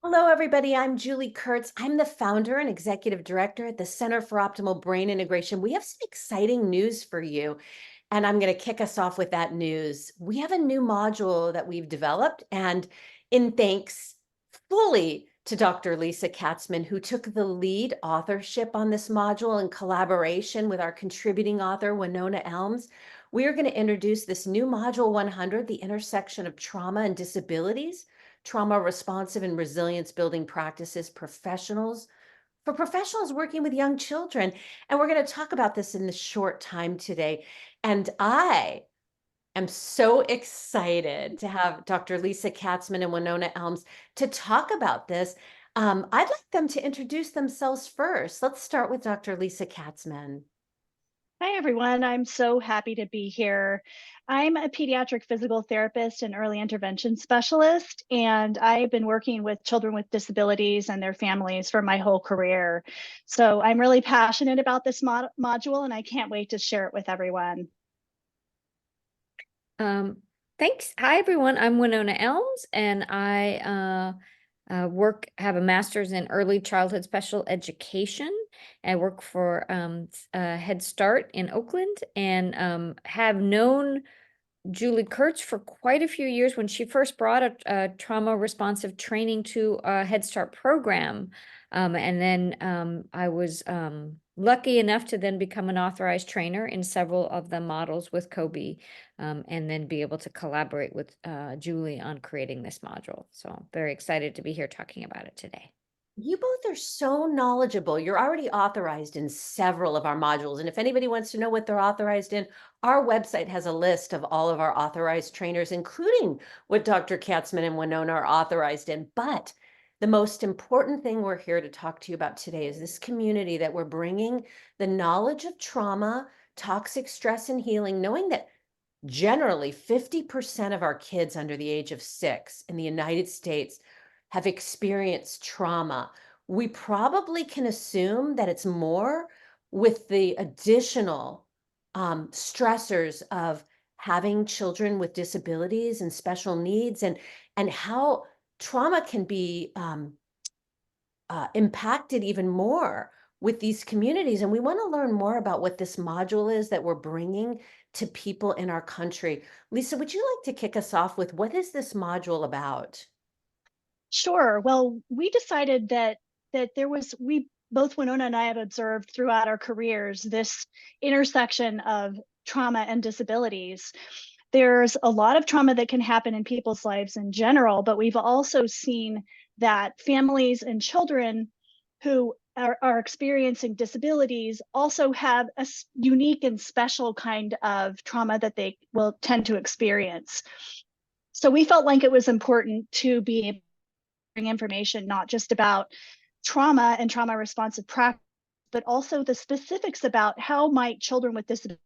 Hello, everybody. I'm Julie Kurtz. I'm the founder and executive director at the Center for Optimal Brain Integration. We have some exciting news for you, and I'm going to kick us off with that news. We have a new module that we've developed, and in thanks fully to Dr. Lisa Katzman, who took the lead authorship on this module in collaboration with our contributing author, Wenonah Elms. We are going to introduce this new module 100, the intersection of trauma and disabilities, trauma responsive and resilience building practices for professionals working with young children. And we're going to talk about this in the short time today. And I am so excited to have Dr. Lisa Katzman and Wenonah Elms to talk about this. I'd like them to introduce themselves first. Let's start with Dr. Lisa Katzman. Hi, everyone. I'm so happy to be here. I'm a pediatric physical therapist and early intervention specialist, and I've been working with children with disabilities and their families for my whole career. So I'm really passionate about this module, and I can't wait to share it with everyone. Um, Thanks. Hi, everyone. I'm Wenonah Elms, and I have a master's in early childhood special education. I work for Head Start in Oakland, and have known Julie Kurtz for quite a few years when she first brought a trauma responsive training to a Head Start program. And then I was lucky enough to then become an authorized trainer in several of the models with COBI, and then be able to collaborate with Julie on creating this module. So I'm very excited to be here talking about it today. You both are so knowledgeable. You're already authorized in several of our modules. And if anybody wants to know what they're authorized in, our website has a list of all of our authorized trainers, including what Dr. Katzman and Wenonah are authorized in. But the most important thing we're here to talk to you about today is this community that we're bringing the knowledge of trauma, toxic stress, and healing, knowing that generally 50% of our kids under the age of 6 in the United States have experienced trauma. We probably can assume that it's more with the additional stressors of having children with disabilities and special needs, and how trauma can be impacted even more with these communities. And we want to learn more about what this module is that we're bringing to people in our country. Lisa, would you like to kick us off with what is this module about? Sure. Well, we decided that we both Wenonah and I have observed throughout our careers this intersection of trauma and disabilities. There's a lot of trauma that can happen in people's lives in general, but we've also seen that families and children who are experiencing disabilities also have a unique and special kind of trauma that they will tend to experience. So we felt like it was important to be able to bring information not just about trauma and trauma responsive practice, but also the specifics about how might children with disabilities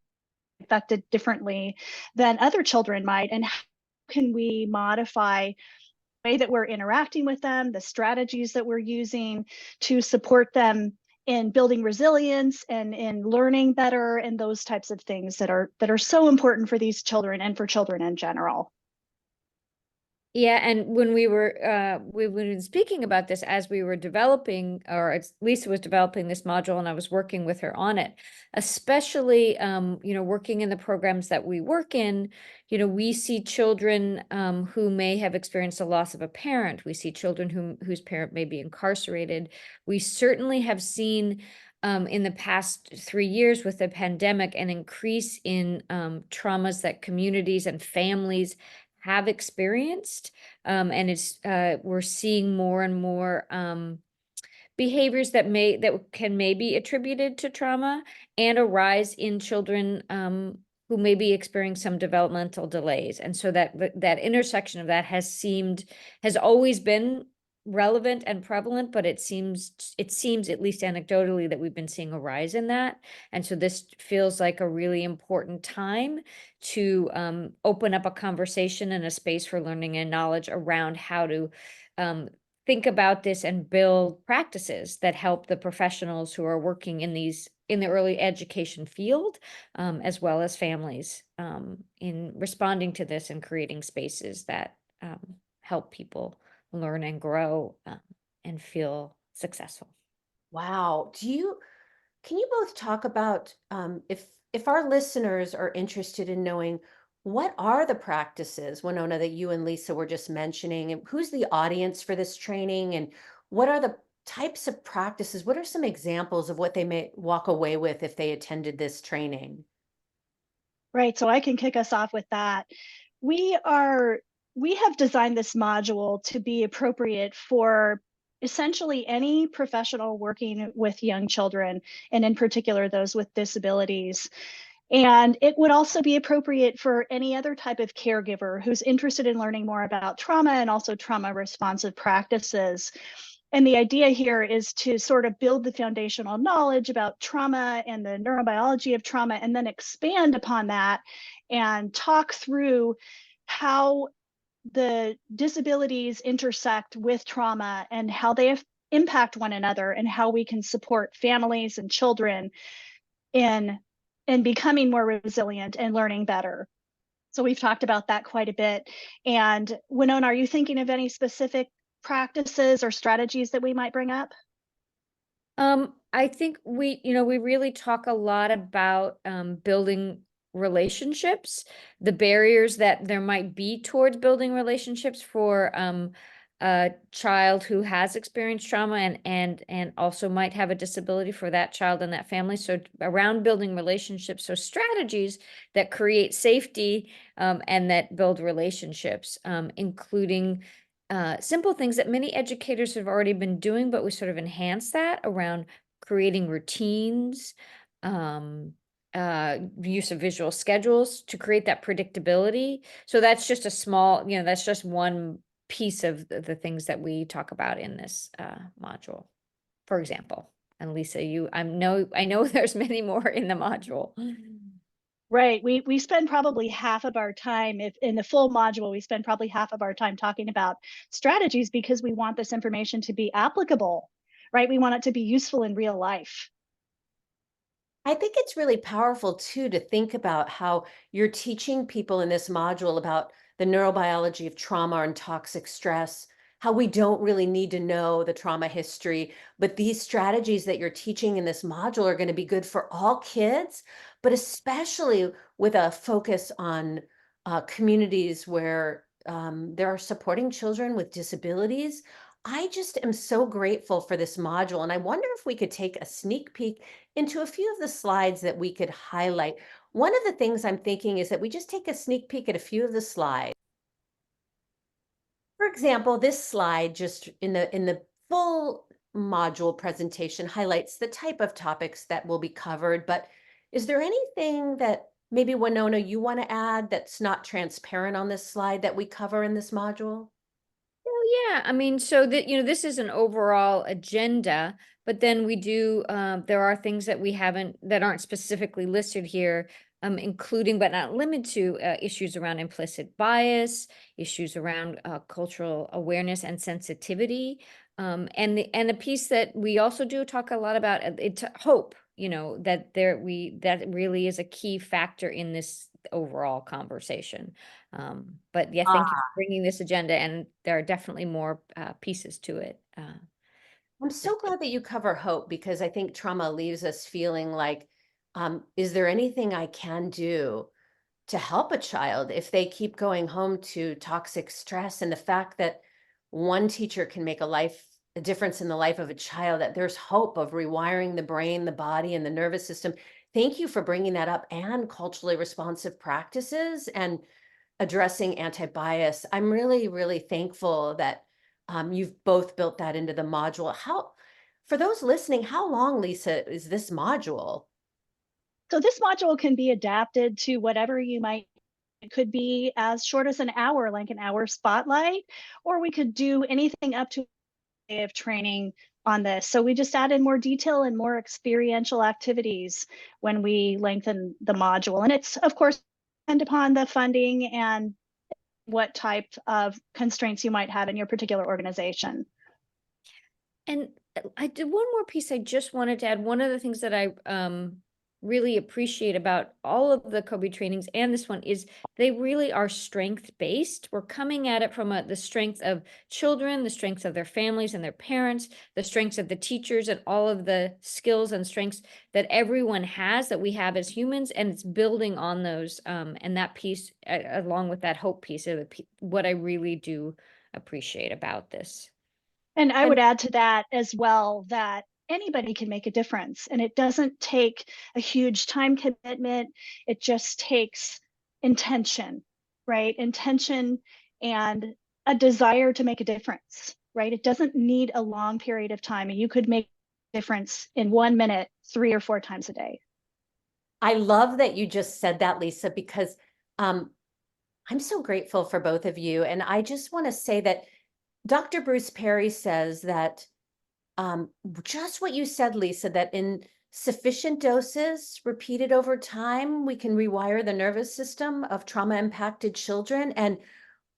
be affected differently than other children might, and how can we modify the way that we're interacting with them, the strategies that we're using to support them in building resilience and in learning better, and those types of things that are so important for these children and for children in general. Yeah, and when we've been speaking about this as we were developing, or at Lisa was developing this module, and I was working with her on it, especially working in the programs that we work in. We see children who may have experienced a loss of a parent. We see children whose parent may be incarcerated. We certainly have seen in the past 3 years with the pandemic an increase in traumas that communities and families have experienced, and we're seeing more and more behaviors that can maybe attributed to trauma, and a rise in children who may be experiencing some developmental delays. And so that intersection of that has always been relevant and prevalent, but it seems at least anecdotally that we've been seeing a rise in that. And so this feels like a really important time to open up a conversation and a space for learning and knowledge around how to think about this and build practices that help the professionals who are working in the early education field, as well as families, in responding to this and creating spaces that help people learn and grow and feel successful. Wow. Can you both talk about if our listeners are interested in knowing what are the practices, Wenonah, that you and Lisa were just mentioning, and who's the audience for this training, and what are the types of practices? What are some examples of what they may walk away with if they attended this training? Right, so I can kick us off with that. We are we have designed this module to be appropriate for essentially any professional working with young children, and in particular those with disabilities. And it would also be appropriate for any other type of caregiver who's interested in learning more about trauma and also trauma responsive practices. And the idea here is to sort of build the foundational knowledge about trauma and the neurobiology of trauma, and then expand upon that and talk through how the disabilities intersect with trauma and how they impact one another, and how we can support families and children in becoming more resilient and learning better. So we've talked about that quite a bit. And Wenonah, are you thinking of any specific practices or strategies that we might bring up? I think we really talk a lot about building relationships, the barriers that there might be towards building relationships for a child who has experienced trauma and also might have a disability for that child and that family. So around building relationships, so strategies that create safety and that build relationships, including simple things that many educators have already been doing, but we sort of enhance that around creating routines, um, use of visual schedules to create that predictability. So that's just a small, that's just one piece of the things that we talk about in this module, for example. And Lisa, I know there's many more in the module. Right. We spend probably half of our time, if in the full module, we spend probably half of our time talking about strategies, because we want this information to be applicable, right? We want it to be useful in real life. I think it's really powerful too to think about how you're teaching people in this module about the neurobiology of trauma and toxic stress, how we don't really need to know the trauma history, but these strategies that you're teaching in this module are going to be good for all kids, but especially with a focus on communities where there are supporting children with disabilities. I just am so grateful for this module, and I wonder if we could take a sneak peek into a few of the slides that we could highlight. One of the things I'm thinking is that we just take a sneak peek at a few of the slides. For example, this slide just in the full module presentation highlights the type of topics that will be covered, but is there anything that maybe Wenonah you want to add that's not transparent on this slide that we cover in this module? Yeah, I mean, so that this is an overall agenda, but then we do there are things that we haven't that aren't specifically listed here, including but not limited to issues around implicit bias, issues around cultural awareness and sensitivity, and a piece that we also do talk a lot about it's hope. That really is a key factor in this overall conversation. But yeah, thank you for bringing this agenda, and there are definitely more pieces to it. I'm so glad that you cover hope because I think trauma leaves us feeling like, is there anything I can do to help a child if they keep going home to toxic stress? And the fact that one teacher can make a difference in the life of a child, that there's hope of rewiring the brain, the body, and the nervous system. Thank you for bringing that up, and culturally responsive practices and addressing anti-bias. I'm really, really thankful that you've both built that into the module. For those listening, how long, Lisa, is this module? So this module can be adapted to whatever you might. It could be as short as an hour, like an hour spotlight, or we could do anything up to a day of training on this. So we just added more detail and more experiential activities when we lengthen the module. And it's, of course, depend upon the funding and what type of constraints you might have in your particular organization. And I did one more piece I just wanted to add. One of the things that I really appreciate about all of the COBI trainings and this one is they really are strength based. We're coming at it from the strength of children, the strengths of their families and their parents, the strengths of the teachers, and all of the skills and strengths that everyone has, that we have as humans, and it's building on those, and that piece, along with that hope piece of what I really do appreciate about this. And I And would add to that as well that anybody can make a difference, and it doesn't take a huge time commitment. It just takes intention, right? Intention and a desire to make a difference, right? It doesn't need a long period of time. You could make a difference in 1 minute, 3 or 4 times a day. I love that you just said that, Lisa, because I'm so grateful for both of you. And I just want to say that Dr. Bruce Perry says that just what you said, Lisa, that in sufficient doses repeated over time, we can rewire the nervous system of trauma impacted children. And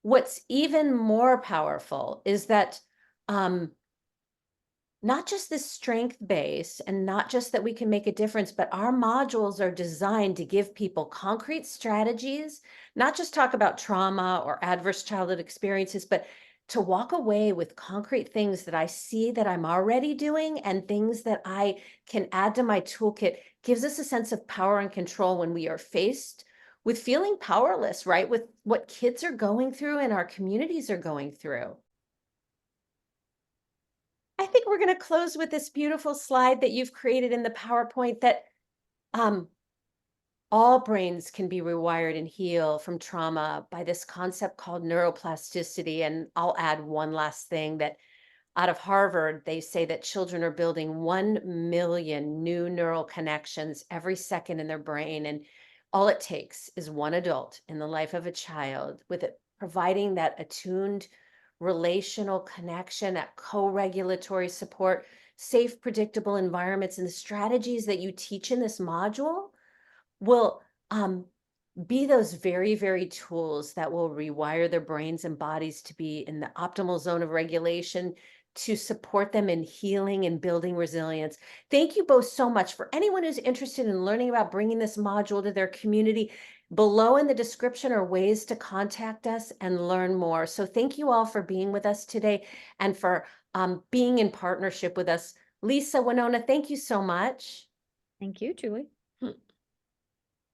what's even more powerful is that not just this strength base and not just that we can make a difference, but our modules are designed to give people concrete strategies, not just talk about trauma or adverse childhood experiences, but to walk away with concrete things that I see that I'm already doing and things that I can add to my toolkit. Gives us a sense of power and control when we are faced with feeling powerless, right? With what kids are going through and our communities are going through. I think we're going to close with this beautiful slide that you've created in the PowerPoint that um, all brains can be rewired and heal from trauma by this concept called neuroplasticity. And I'll add one last thing that out of Harvard, they say that children are building 1 million new neural connections every second in their brain. And all it takes is one adult in the life of a child with it providing that attuned relational connection, that co-regulatory support, safe, predictable environments, and the strategies that you teach in this module will be those very, very tools that will rewire their brains and bodies to be in the optimal zone of regulation to support them in healing and building resilience. Thank you both so much. For anyone who's interested in learning about bringing this module to their community, below in the description are ways to contact us and learn more. So thank you all for being with us today and for being in partnership with us. Lisa, Wenonah, thank you so much. thank you, Julie.